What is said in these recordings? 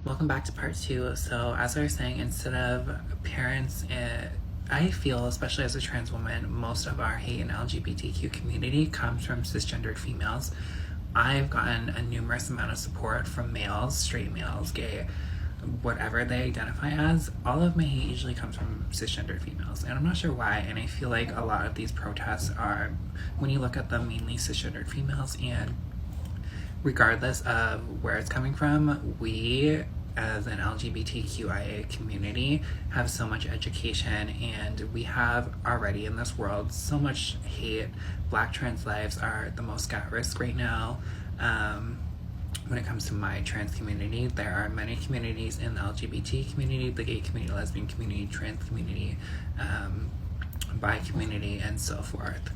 Welcome back to part two. So, as I was saying, instead of parents, I feel, especially as a trans woman, most of our hate in LGBTQ community comes from cisgendered females. I've gotten a numerous amount of support from males, straight males, gay, whatever they identify as. All of my hate usually comes from cisgendered females, and I'm not sure why. And I feel like a lot of these protests are, when you look at them, mainly cisgendered females. And regardless of where it's coming from, we as an LGBTQIA community have so much education, and we have already in this world so much hate. Black trans lives are the most at risk right now. When it comes to my trans community, there are many communities in the LGBT community, the gay community, lesbian community, trans community, bi community, and so forth.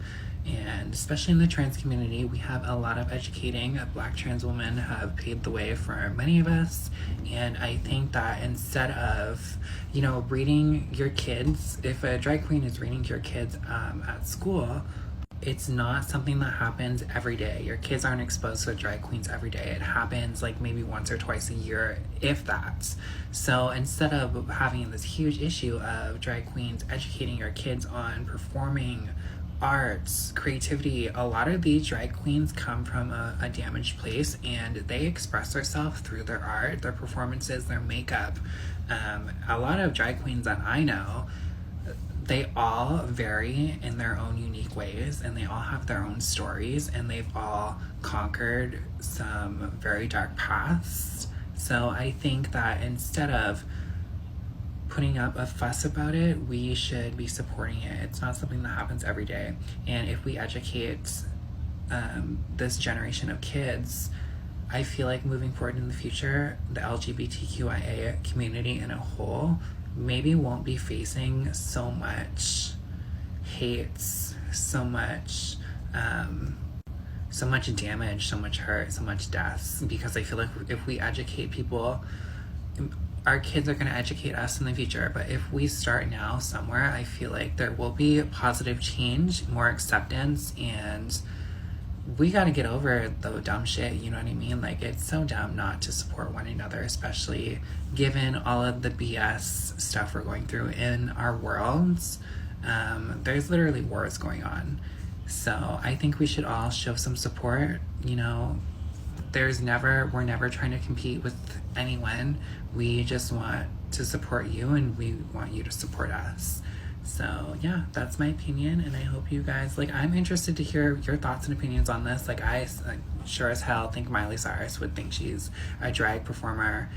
And especially in the trans community, we have a lot of educating. Black trans women have paved the way for many of us. And I think that instead of, reading your kids, if a drag queen is reading your kids at school, it's not something that happens every day. Your kids aren't exposed to drag queens every day. It happens like maybe once or twice a year, if that. So instead of having this huge issue of drag queens educating your kids on performing arts, creativity, a lot of these drag queens come from a damaged place, and they express themselves through their art, their performances, their makeup. A lot of drag queens that I know, they all vary in their own unique ways, and they all have their own stories, and they've all conquered some very dark paths. So I think that instead of putting up a fuss about it, we should be supporting it. It's not something that happens every day. And if we educate this generation of kids, I feel like moving forward in the future, the LGBTQIA community in a whole maybe won't be facing so much hate, so much damage, so much hurt, so much deaths, because I feel like if we educate people, our kids are going to educate us in the future. But if we start now somewhere, I feel like there will be positive change, more acceptance, and we got to get over the dumb shit, you know what I mean? Like, it's so dumb not to support one another, especially given all of the BS stuff we're going through in our worlds. There's literally wars going on. So I think we should all show some support. We're never trying to compete with anyone. We just want to support you, and we want you to support us. So yeah, that's my opinion, and I hope you guys, I'm interested to hear your thoughts and opinions on this. I sure as hell think Miley Cyrus would think she's a drag performer.